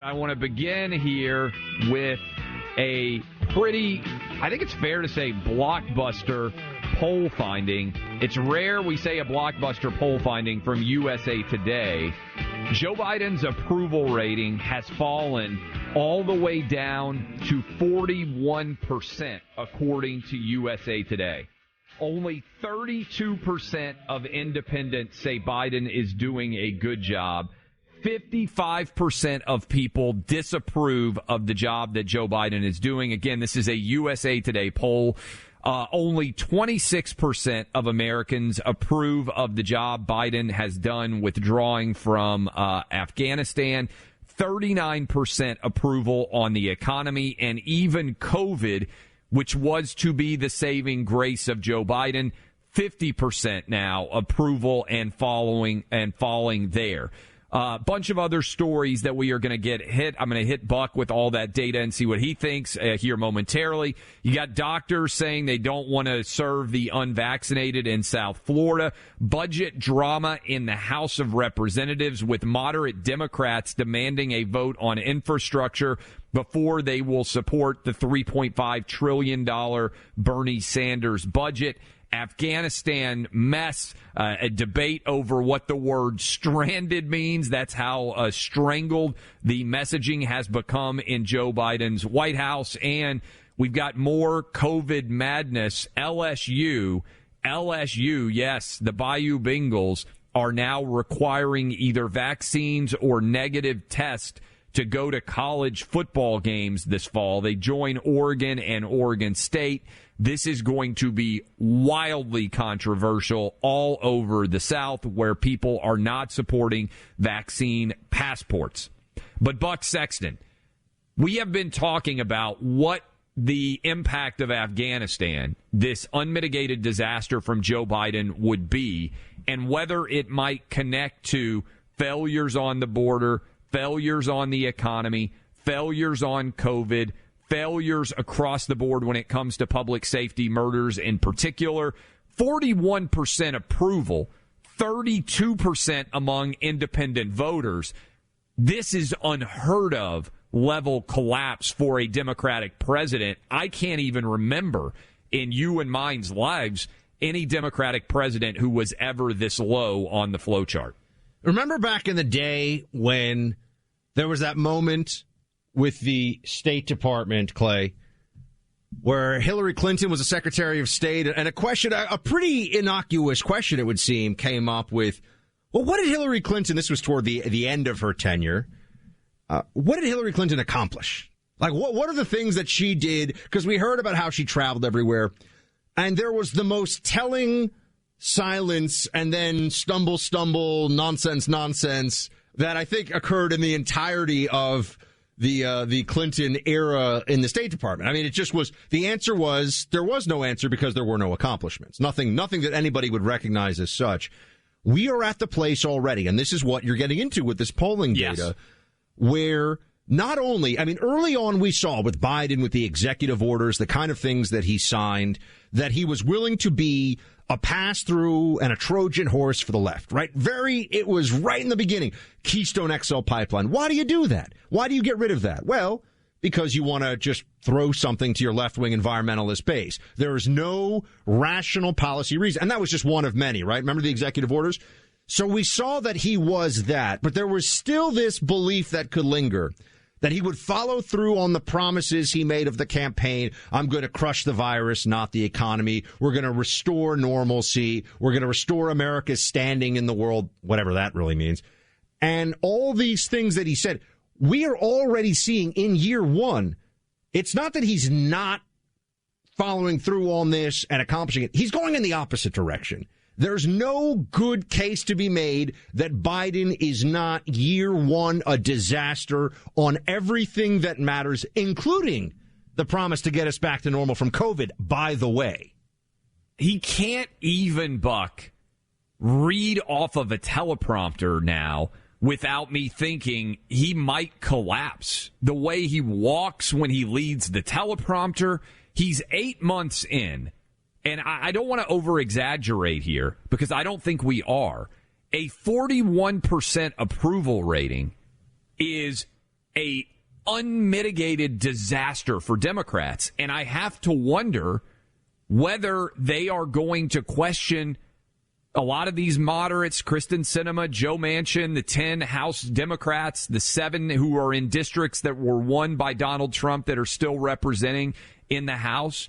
I want to begin here with a pretty, I think it's fair to say, blockbuster poll finding. It's rare we say a blockbuster poll finding from USA Today. Joe Biden's approval rating has fallen all the way down to 41%, according to USA Today. Only 32% of independents say Biden is doing a good job. 55% of people disapprove of the job that Joe Biden is doing. Again, this is a USA Today poll. Only 26% of Americans approve of the job Biden has done withdrawing from Afghanistan. 39% approval on the economy, and even COVID, which was to be the saving grace of Joe Biden, 50% now approval and falling there. Bunch of other stories that we are going to get hit. I'm going to hit Buck with all that data and see what he thinks here momentarily. You got doctors saying they don't want to serve the unvaccinated in South Florida. Budget drama in the House of Representatives with moderate Democrats demanding a vote on infrastructure before they will support the $3.5 trillion Bernie Sanders budget. Afghanistan mess, a debate over what the word stranded means. That's how strangled the messaging has become in Joe Biden's White House. And we've got more COVID madness. LSU, yes, the Bayou Bengals are now requiring either vaccines or negative tests to go to college football games this fall. They join Oregon and Oregon State. This is going to be wildly controversial all over the South, where people are not supporting vaccine passports. But Buck Sexton, we have been talking about what the impact of Afghanistan, this unmitigated disaster from Joe Biden, would be, and whether it might connect to failures on the border, failures on the economy, failures on COVID, failures across the board when it comes to public safety, murders in particular. 41% approval, 32% among independent voters. This is unheard of level collapse for a Democratic president. I can't even remember in you and mine's lives any Democratic president who was ever this low on the flow chart. Remember back in the day when there was that moment with the State Department, Clay, where Hillary Clinton was a Secretary of State, and a question, a pretty innocuous question it would seem, came up with, well, what did Hillary Clinton, this was toward the end of her tenure, what did Hillary Clinton accomplish? Like, what are the things that she did? Because we heard about how she traveled everywhere, and there was the most telling silence and then stumble, nonsense that I think occurred in the entirety of the Clinton era in the State Department. I mean, it just was, the answer was, there was no answer because there were no accomplishments. Nothing that anybody would recognize as such. We are at the place already, and this is what you're getting into with this polling data, where not only, I mean, early on we saw with Biden, with the executive orders, the kind of things that he signed, that he was willing to be a pass-through and a Trojan horse for the left, right? It was right in the beginning. Keystone XL pipeline. Why do you do that? Why do you get rid of that? Well, because you want to just throw something to your left-wing environmentalist base. There is no rational policy reason. And that was just one of many, right? Remember the executive orders? So we saw that he was that, but there was still this belief that could linger, that he would follow through on the promises he made of the campaign. I'm going to crush the virus, not the economy. We're going to restore normalcy. We're going to restore America's standing in the world, whatever that really means. And all these things that he said, we are already seeing in year one. It's not that he's not following through on this and accomplishing it. He's going in the opposite direction. There's no good case to be made that Biden is not year one a disaster on everything that matters, including the promise to get us back to normal from COVID, by the way. He can't even, Buck, read off of a teleprompter now without me thinking he might collapse. The way he walks when he leads the teleprompter, he's 8 months in. And I don't want to over-exaggerate here, because I don't think we are. A 41% approval rating is a unmitigated disaster for Democrats. And I have to wonder whether they are going to question a lot of these moderates, Kristen Sinema, Joe Manchin, the 10 House Democrats, the 7 who are in districts that were won by Donald Trump that are still representing in the House,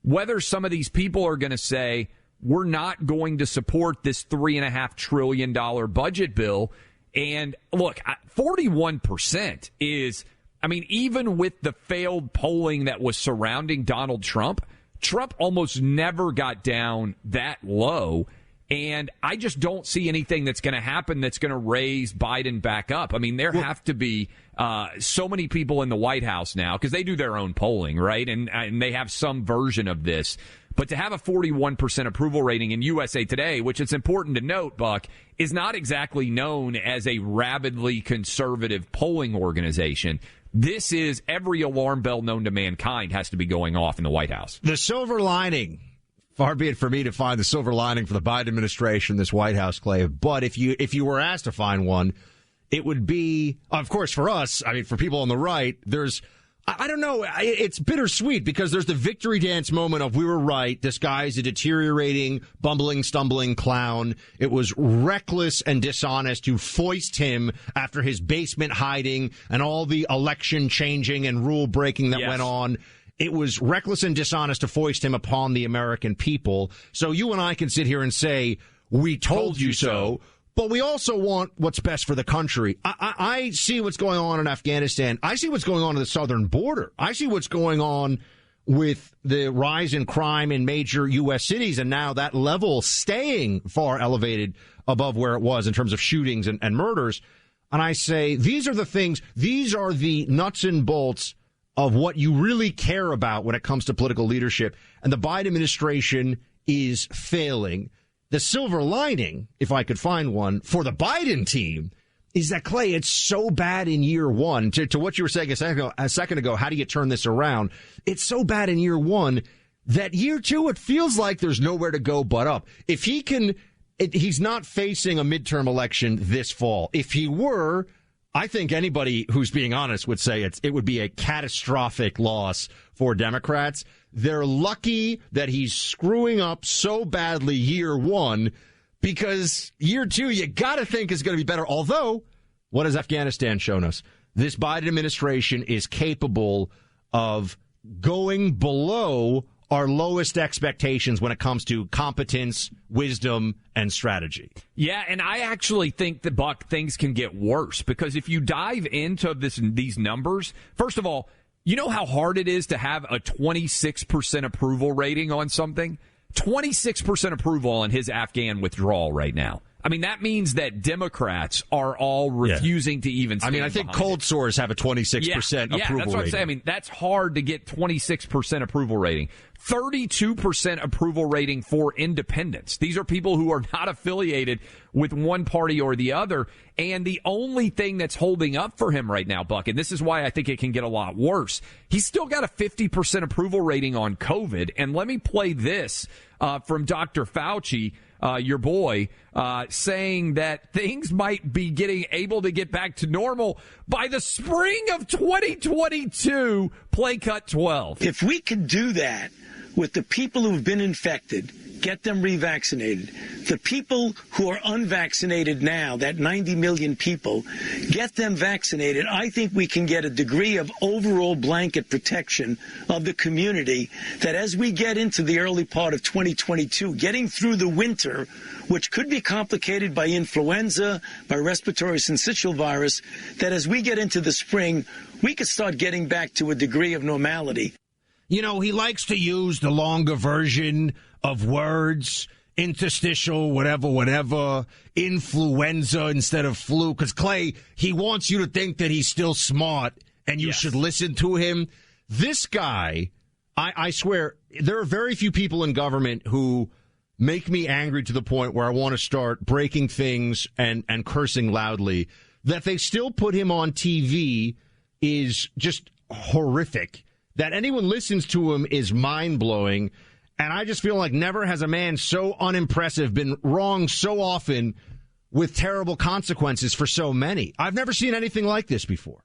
whether some of these people are going to say, we're not going to support this $3.5 trillion budget bill. And look, 41% is, I mean, even with the failed polling that was surrounding Donald Trump, Trump almost never got down that low. And I just don't see anything that's going to happen that's going to raise Biden back up. I mean, there have to be so many people in the White House now because they do their own polling, right? And they have some version of this. But to have a 41% approval rating in USA Today, which it's important to note, Buck, is not exactly known as a rabidly conservative polling organization. This is every alarm bell known to mankind has to be going off in the White House. The silver lining. Far be it for me to find the silver lining for the Biden administration, this White House, Clay. But if you were asked to find one, it would be, of course, for us, I mean, for people on the right, there's, I don't know, it's bittersweet because there's the victory dance moment of we were right. This guy's a deteriorating, bumbling, stumbling clown. It was reckless and dishonest to foist him after his basement hiding and all the election changing and rule breaking that went on. It was reckless and dishonest to foist him upon the American people. So you and I can sit here and say, we told you so, but we also want what's best for the country. I see what's going on in Afghanistan. I see what's going on at the southern border. I see what's going on with the rise in crime in major U.S. cities, and now that level staying far elevated above where it was in terms of shootings and murders. And I say, these are the things, these are the nuts and bolts of what you really care about when it comes to political leadership. And the Biden administration is failing. The silver lining, if I could find one, for the Biden team is that, Clay, it's so bad in year one. To what you were saying a second ago, how do you turn this around? It's so bad in year one that year two, it feels like there's nowhere to go but up. If he can, he's not facing a midterm election this fall. If he were, I think anybody who's being honest would say it would be a catastrophic loss for Democrats. They're lucky that he's screwing up so badly year one, because year two, you got to think is going to be better. Although, what has Afghanistan shown us? This Biden administration is capable of going below our lowest expectations when it comes to competence, wisdom, and strategy. Yeah, and I actually think that, Buck, things can get worse, because if you dive into these numbers, first of all, you know how hard it is to have a 26% approval rating on something? 26% approval on his Afghan withdrawal right now. I mean, that means that Democrats are all refusing to even stand I think cold sores have a 26% approval that's what rating. I'm saying. I mean, that's hard to get 26% approval rating. 32% approval rating for independents. These are people who are not affiliated with one party or the other. And the only thing that's holding up for him right now, Buck, and this is why I think it can get a lot worse, he's still got a 50% approval rating on COVID. And let me play this from Dr. Fauci, your boy, saying that things might be able to get back to normal by the spring of 2022. Play cut 12. If we could do that with the people who've been infected, get them revaccinated. The people who are unvaccinated now, that 90 million people, get them vaccinated. I think we can get a degree of overall blanket protection of the community that as we get into the early part of 2022, getting through the winter, which could be complicated by influenza, by respiratory syncytial virus, that as we get into the spring, we could start getting back to a degree of normality. You know, he likes to use the longer version of words, interstitial, whatever, influenza instead of flu. Because, Clay, he wants you to think that he's still smart and you should listen to him. This guy, I swear, there are very few people in government who make me angry to the point where I want to start breaking things and cursing loudly. That they still put him on TV is just horrific. That anyone listens to him is mind-blowing. And I just feel like never has a man so unimpressive been wrong so often with terrible consequences for so many. I've never seen anything like this before.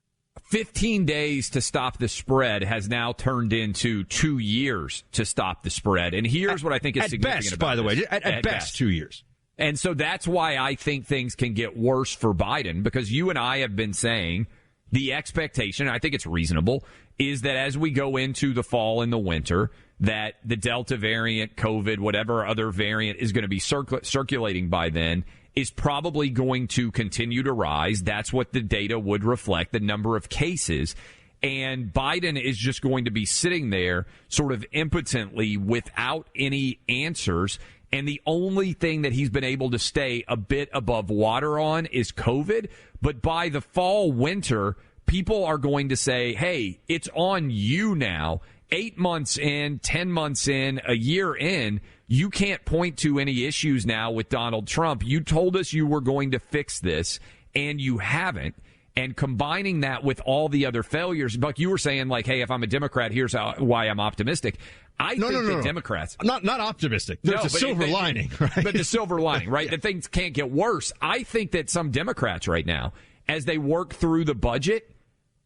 15 days to stop the spread has now turned into 2 years to stop the spread. And here's what I think is significant best, about by the this. way. At best, 2 years. And so that's why I think things can get worse for Biden, because you and I have been saying the expectation, I think it's reasonable, is that as we go into the fall and the winter, that the Delta variant, COVID, whatever other variant is going to be circulating by then, is probably going to continue to rise. That's what the data would reflect, the number of cases. And Biden is just going to be sitting there sort of impotently without any answers. And the only thing that he's been able to stay a bit above water on is COVID. But by the fall, winter, people are going to say, hey, it's on you now. 8 months in, 10 months in, a year in, you can't point to any issues now with Donald Trump. You told us you were going to fix this, and you haven't. And combining that with all the other failures, Buck, you were saying, like, hey, if I'm a Democrat, here's why I'm optimistic. I think that Democrats... Not optimistic. There's a silver lining, right? But the silver lining, right? That things can't get worse. I think that some Democrats right now, as they work through the budget,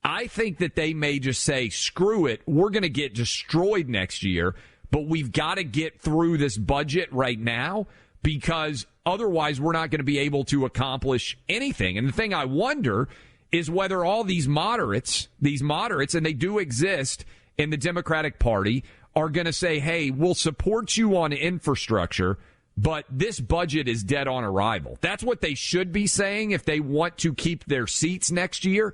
I think that they may just say, screw it, we're going to get destroyed next year, but we've got to get through this budget right now, because otherwise we're not going to be able to accomplish anything. And the thing I wonder is whether all these moderates, and they do exist in the Democratic Party, are going to say, hey, we'll support you on infrastructure, but this budget is dead on arrival. That's what they should be saying if they want to keep their seats next year.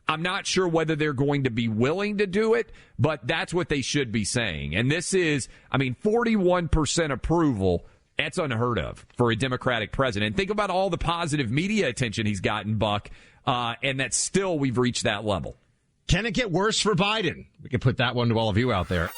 I'm not sure whether they're going to be willing to do it, but that's what they should be saying. And this is, 41% approval. That's unheard of for a Democratic president. Think about all the positive media attention he's gotten, Buck, and that still we've reached that level. Can it get worse for Biden? We can put that one to all of you out there.